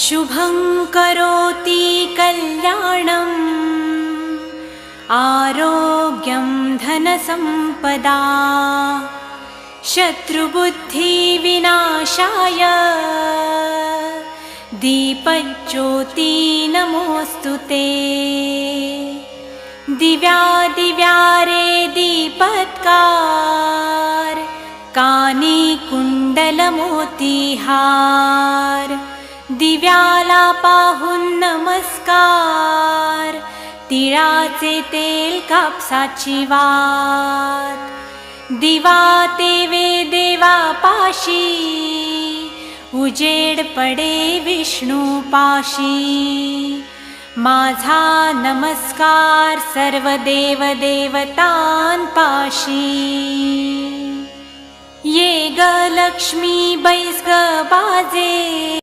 शुभं करोति कल्याणम् आरोग्यं धनसम्पदा शत्रुबुद्धिविनाशाय दीपज्योति नमोऽस्तुते। दिव्यादिव्यारे दीपत्कार कानी कुंडलमोतीहार दिव्याला पाहून नमस्कार तिळाचे तेल कापसाची वात दिवा तेवे देवा पाशी उजेड पडे विष्णू पाशी माझा नमस्कार सर्व देव देवतांपाशी ये ग लक्ष्मी बैस ग बाजे